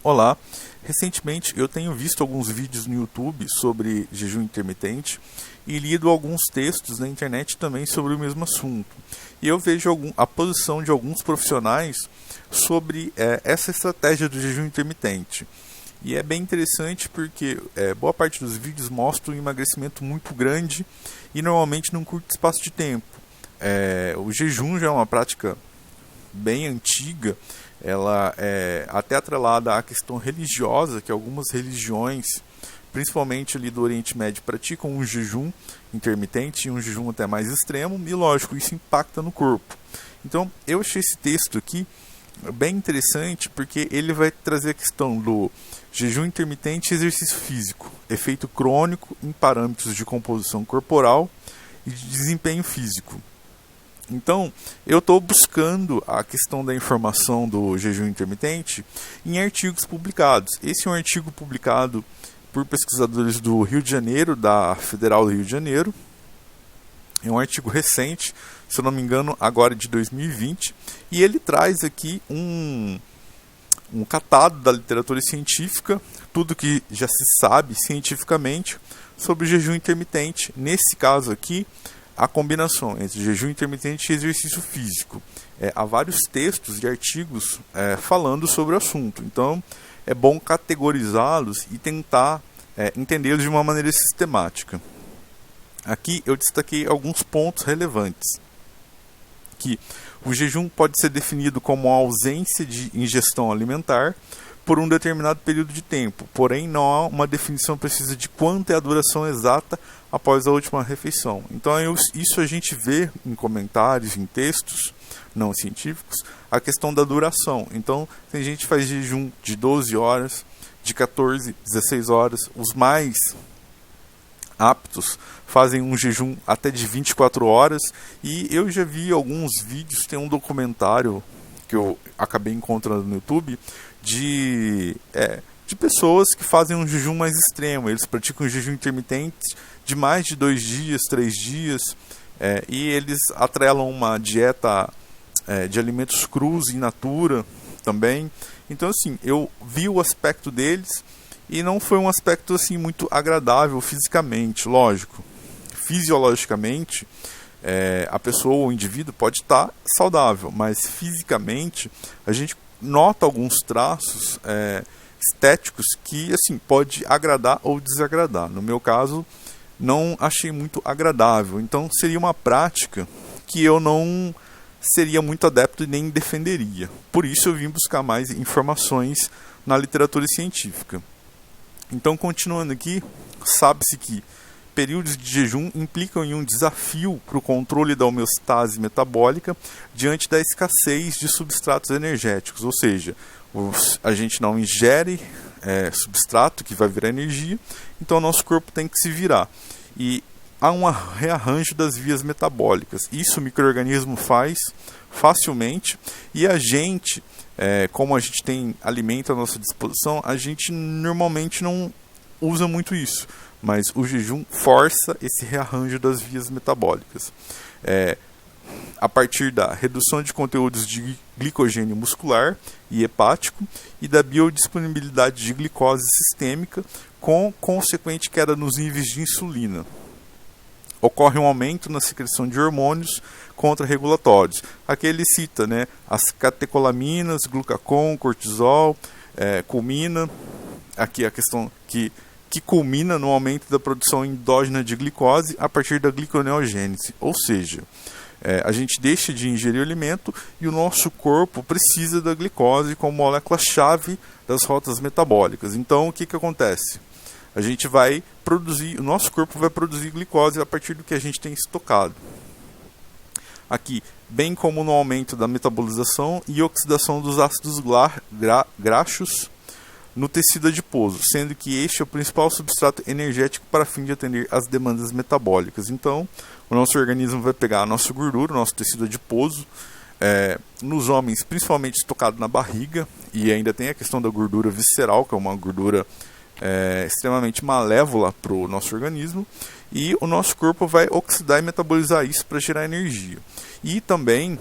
Olá, recentemente eu tenho visto alguns vídeos no YouTube sobre jejum intermitente e lido alguns textos na internet também sobre o mesmo assunto. E eu vejo a posição de alguns profissionais sobre essa estratégia do jejum intermitente. E é bem interessante porque boa parte dos vídeos mostra um emagrecimento muito grande e normalmente num curto espaço de tempo. O jejum já é uma prática bem antiga, ela é até atrelada à questão religiosa, que algumas religiões, principalmente ali do Oriente Médio, praticam um jejum intermitente e um jejum até mais extremo, e lógico, isso impacta no corpo. Então, eu achei esse texto aqui bem interessante, porque ele vai trazer a questão do jejum intermitente e exercício físico, efeito crônico em parâmetros de composição corporal e de desempenho físico. Então, eu estou buscando a questão da informação do jejum intermitente em artigos publicados. Esse é um artigo publicado por pesquisadores do Rio de Janeiro, da Federal do Rio de Janeiro. É um artigo recente, se eu não me engano, agora de 2020. E ele traz aqui um catado da literatura científica, tudo que já se sabe cientificamente sobre o jejum intermitente. Nesse caso aqui, a combinação entre jejum intermitente e exercício físico. Há vários textos e artigos falando sobre o assunto. Então, é bom categorizá-los e tentar entendê-los de uma maneira sistemática. Aqui eu destaquei alguns pontos relevantes. Que o jejum pode ser definido como a ausência de ingestão alimentar por um determinado período de tempo, porém não há uma definição precisa de quanto é a duração exata após a última refeição. Então isso a gente vê em comentários, em textos não científicos, a questão da duração. Então tem gente que faz jejum de 12 horas, de 14, 16 horas, os mais aptos fazem um jejum até de 24 horas, e eu já vi alguns vídeos, tem um documentário que eu acabei encontrando no YouTube, de pessoas que fazem um jejum mais extremo. Eles praticam um jejum intermitente de mais de 2 dias, 3 dias, e eles atrelam uma dieta de alimentos crus in natura também. Então, assim, eu vi o aspecto deles e não foi um aspecto assim muito agradável fisicamente, lógico. Fisiologicamente, a pessoa ou o indivíduo pode estar saudável, mas fisicamente a gente nota alguns traços estéticos que assim pode agradar ou desagradar. No meu caso, não achei muito agradável. Então seria uma prática que eu não seria muito adepto e nem defenderia. Por isso eu vim buscar mais informações na literatura científica. Então, continuando aqui, sabe-se que períodos de jejum implicam em um desafio para o controle da homeostase metabólica diante da escassez de substratos energéticos, ou seja, a gente não ingere substrato que vai virar energia, então o nosso corpo tem que se virar. E há um rearranjo das vias metabólicas. Isso o micro-organismo faz facilmente, e a gente, como a gente tem alimento à nossa disposição, a gente normalmente não usa muito isso. Mas o jejum força esse rearranjo das vias metabólicas. A partir da redução de conteúdos de glicogênio muscular e hepático e da biodisponibilidade de glicose sistêmica, com consequente queda nos níveis de insulina. Ocorre um aumento na secreção de hormônios contrarregulatórios. Aqui ele cita as catecolaminas, glucagon, cortisol, culmina. Aqui a questão que culmina no aumento da produção endógena de glicose a partir da gliconeogênese. Ou seja, a gente deixa de ingerir o alimento e o nosso corpo precisa da glicose como molécula-chave das rotas metabólicas. Então, o que acontece? A gente vai produzir, o nosso corpo vai produzir glicose a partir do que a gente tem estocado. Aqui, bem como no aumento da metabolização e oxidação dos ácidos graxos no tecido adiposo, sendo que este é o principal substrato energético para fim de atender às demandas metabólicas. Então, o nosso organismo vai pegar a nossa gordura, o nosso tecido adiposo, nos homens, principalmente estocado na barriga, e ainda tem a questão da gordura visceral, que é uma gordura extremamente malévola para o nosso organismo, e o nosso corpo vai oxidar e metabolizar isso para gerar energia. E também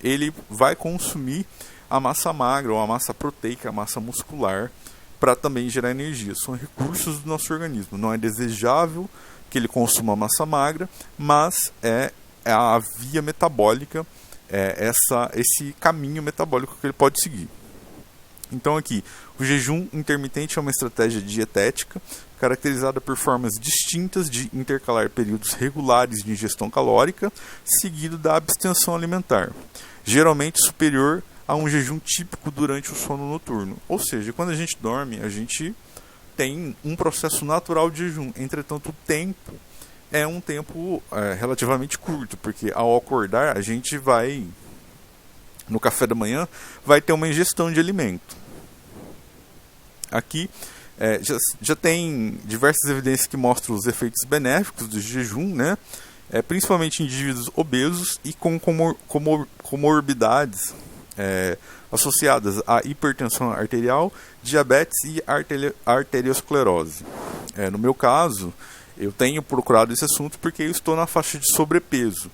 ele vai consumir a massa magra ou a massa proteica, a massa muscular, para também gerar energia. São recursos do nosso organismo. Não é desejável que ele consuma massa magra, mas é a via metabólica, esse caminho metabólico que ele pode seguir. Então aqui, o jejum intermitente é uma estratégia dietética caracterizada por formas distintas de intercalar períodos regulares de ingestão calórica, seguido da abstenção alimentar, geralmente superior a um jejum típico durante o sono noturno. Ou seja, quando a gente dorme, a gente tem um processo natural de jejum. Entretanto, o tempo é um tempo relativamente curto, porque ao acordar, a gente vai, no café da manhã, vai ter uma ingestão de alimento. Aqui já tem diversas evidências que mostram os efeitos benéficos do jejum, né? Principalmente em indivíduos obesos e com comorbidades associadas à hipertensão arterial, diabetes e arteriosclerose. No meu caso, eu tenho procurado esse assunto porque eu estou na faixa de sobrepeso.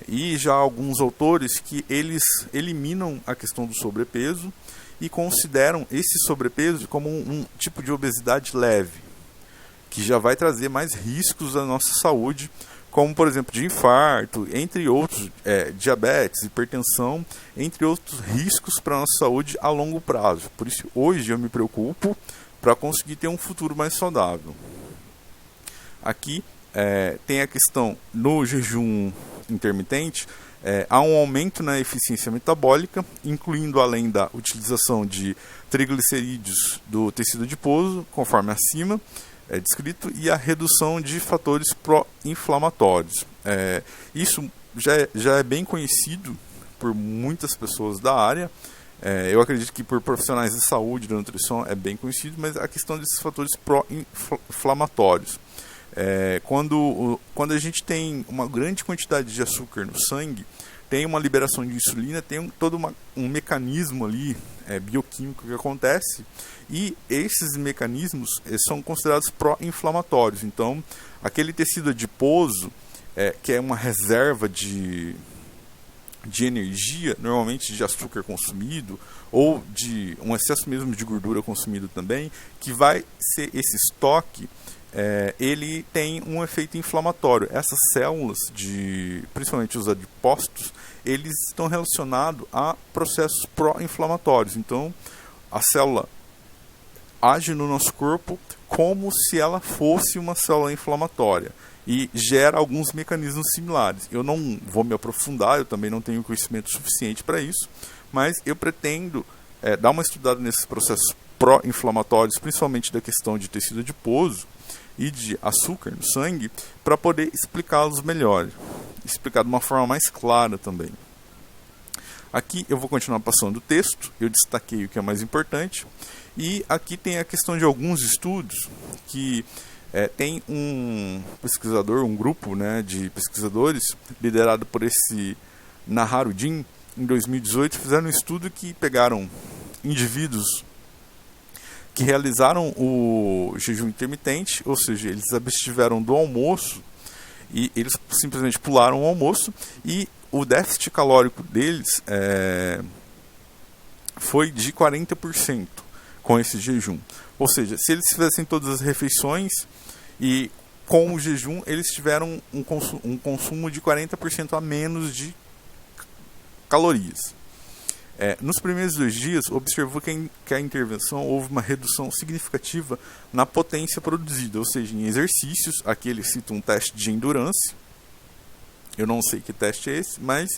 E já há alguns autores que eles eliminam a questão do sobrepeso e consideram esse sobrepeso como um tipo de obesidade leve, que já vai trazer mais riscos à nossa saúde, como por exemplo de infarto, entre outros, diabetes, hipertensão, entre outros riscos para a nossa saúde a longo prazo. Por isso hoje eu me preocupo para conseguir ter um futuro mais saudável. Aqui tem a questão no jejum intermitente, há um aumento na eficiência metabólica, incluindo além da utilização de triglicerídeos do tecido adiposo, conforme acima descrito, e a redução de fatores pró-inflamatórios. Isso já é bem conhecido por muitas pessoas da área. Eu acredito que por profissionais de saúde, da nutrição, é bem conhecido, mas a questão desses fatores pró-inflamatórios. Quando a gente tem uma grande quantidade de açúcar no sangue, tem uma liberação de insulina, tem todo um mecanismo ali bioquímico que acontece, e esses mecanismos são considerados pró-inflamatórios. Então, aquele tecido adiposo, que é uma reserva de energia, normalmente de açúcar consumido, ou de um excesso mesmo de gordura consumido também, que vai ser esse estoque, ele tem um efeito inflamatório. Essas células, principalmente os adipócitos, eles estão relacionados a processos pró-inflamatórios. Então, a célula age no nosso corpo como se ela fosse uma célula inflamatória e gera alguns mecanismos similares. Eu não vou me aprofundar, eu também não tenho conhecimento suficiente para isso, mas eu pretendo dar uma estudada nesses processos pró-inflamatórios, principalmente da questão de tecido adiposo e de açúcar no sangue, para poder explicá-los melhor, explicar de uma forma mais clara também. Aqui eu vou continuar passando o texto, eu destaquei o que é mais importante, e aqui tem a questão de alguns estudos que tem um pesquisador, um grupo de pesquisadores, liderado por esse Naharuddin, em 2018, fizeram um estudo que pegaram indivíduos que realizaram o jejum intermitente, ou seja, eles abstiveram do almoço e eles simplesmente pularam o almoço, e o déficit calórico deles foi de 40% com esse jejum. Ou seja, se eles fizessem todas as refeições e com o jejum, eles tiveram um consumo de 40% a menos de calorias. Nos primeiros 2 dias, observou que a intervenção houve uma redução significativa na potência produzida, ou seja, em exercícios. Aqui ele cita um teste de endurance. Eu não sei que teste é esse, mas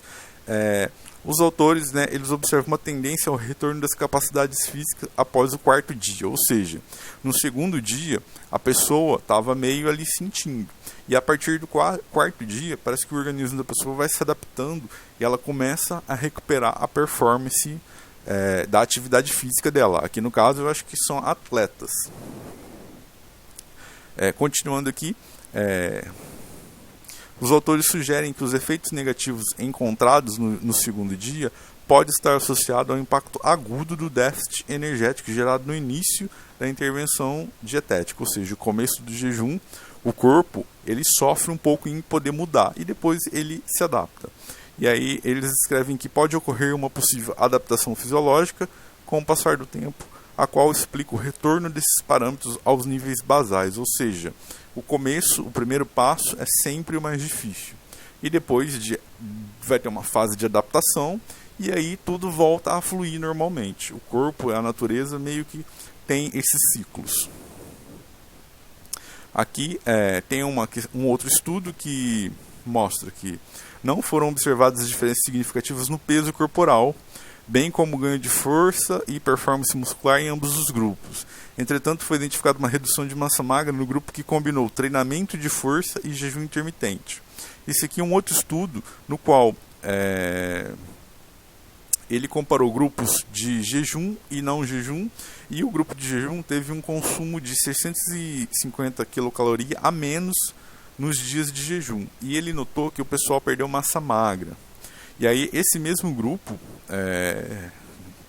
os autores eles observam uma tendência ao retorno das capacidades físicas após o 4º dia, ou seja, no 2º dia a pessoa estava meio ali sentindo, e a partir do 4º dia parece que o organismo da pessoa vai se adaptando e ela começa a recuperar a performance da atividade física dela. Aqui no caso eu acho que são atletas. Continuando aqui, os autores sugerem que os efeitos negativos encontrados no 2º dia pode estar associado ao impacto agudo do déficit energético gerado no início da intervenção dietética, ou seja, o começo do jejum, o corpo ele sofre um pouco em poder mudar e depois ele se adapta. E aí eles escrevem que pode ocorrer uma possível adaptação fisiológica com o passar do tempo, a qual explica o retorno desses parâmetros aos níveis basais, ou seja, o começo, o primeiro passo é sempre o mais difícil. E depois vai ter uma fase de adaptação e aí tudo volta a fluir normalmente. O corpo e a natureza meio que tem esses ciclos. Aqui tem um outro estudo que mostra que não foram observadas diferenças significativas no peso corporal, bem como ganho de força e performance muscular em ambos os grupos. Entretanto, foi identificada uma redução de massa magra no grupo que combinou treinamento de força e jejum intermitente. Esse aqui é um outro estudo no qual ele comparou grupos de jejum e não jejum, e o grupo de jejum teve um consumo de 650 quilocalorias a menos nos dias de jejum. E ele notou que o pessoal perdeu massa magra. E aí esse mesmo grupo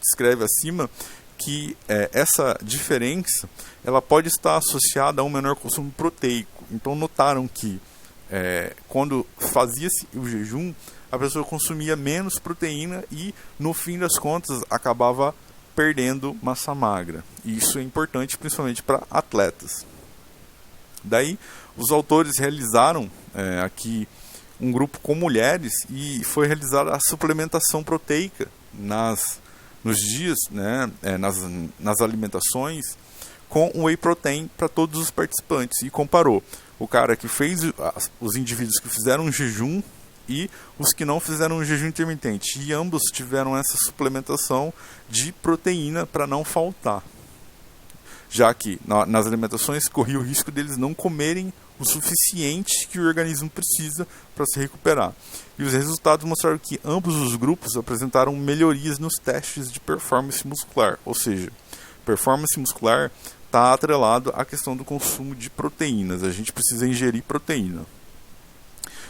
descreve acima que essa diferença ela pode estar associada a um menor consumo proteico. Então notaram que quando fazia-se o jejum, a pessoa consumia menos proteína e, no fim das contas, acabava perdendo massa magra. E isso é importante, principalmente para atletas. Daí, os autores realizaram aqui um grupo com mulheres e foi realizada a suplementação proteica nos dias, nas alimentações, com o whey protein para todos os participantes. E comparou o cara que fez, os indivíduos que fizeram um jejum e os que não fizeram um jejum intermitente. E ambos tiveram essa suplementação de proteína para não faltar. Já que nas alimentações corria o risco deles não comerem o suficiente que o organismo precisa para se recuperar. E os resultados mostraram que ambos os grupos apresentaram melhorias nos testes de performance muscular. Ou seja, performance muscular está atrelado à questão do consumo de proteínas. A gente precisa ingerir proteína.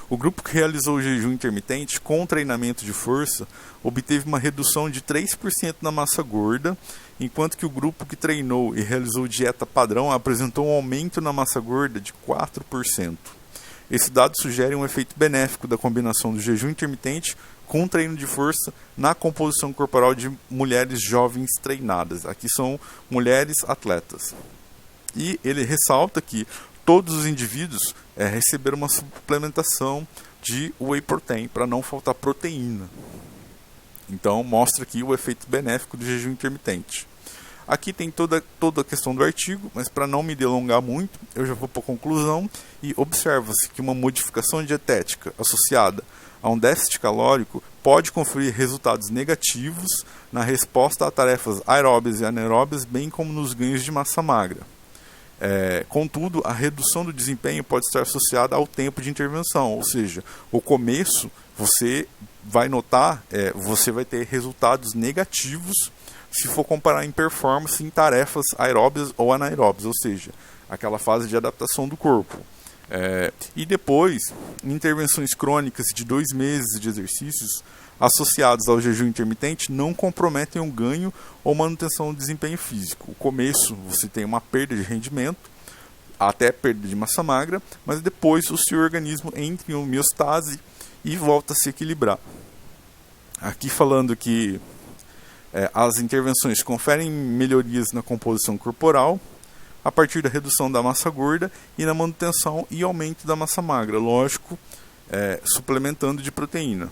O grupo que realizou o jejum intermitente com treinamento de força obteve uma redução de 3% na massa gorda, enquanto que o grupo que treinou e realizou dieta padrão apresentou um aumento na massa gorda de 4%. Esse dado sugere um efeito benéfico da combinação do jejum intermitente com treino de força na composição corporal de mulheres jovens treinadas. Aqui são mulheres atletas. E ele ressalta que todos os indivíduos receberam uma suplementação de whey protein para não faltar proteína. Então mostra aqui o efeito benéfico do jejum intermitente. Aqui tem toda a questão do artigo, mas para não me delongar muito, eu já vou para a conclusão. E observa-se que uma modificação dietética associada a um déficit calórico pode conferir resultados negativos na resposta a tarefas aeróbias e anaeróbias, bem como nos ganhos de massa magra. Contudo, a redução do desempenho pode estar associada ao tempo de intervenção, ou seja, o começo você vai notar, você vai ter resultados negativos se for comparar em performance em tarefas aeróbias ou anaeróbias, ou seja, aquela fase de adaptação do corpo. E depois, em intervenções crônicas de 2 meses de exercícios associados ao jejum intermitente não comprometem o ganho ou manutenção do desempenho físico. O começo você tem uma perda de rendimento, até perda de massa magra, mas depois o seu organismo entra em homeostase e volta a se equilibrar. Aqui falando que as intervenções conferem melhorias na composição corporal a partir da redução da massa gorda e na manutenção e aumento da massa magra, lógico, suplementando de proteína.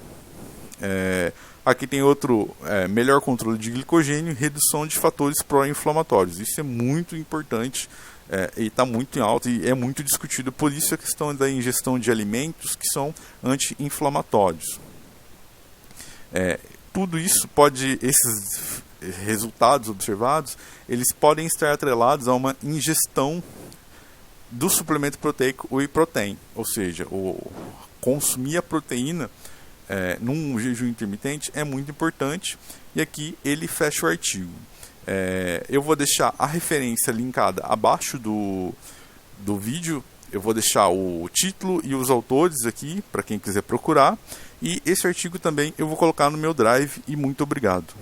Aqui tem outro, melhor controle de glicogênio e redução de fatores pró-inflamatórios. Isso é muito importante e está muito em alta e é muito discutido. Por isso a questão da ingestão de alimentos que são anti-inflamatórios. Tudo isso esses resultados observados, eles podem estar atrelados a uma ingestão do suplemento proteico whey protein, ou seja, consumir a proteína num jejum intermitente é muito importante, e aqui ele fecha o artigo. Eu vou deixar a referência linkada abaixo do vídeo, eu vou deixar o título e os autores aqui para quem quiser procurar, e esse artigo também eu vou colocar no meu drive, e muito obrigado.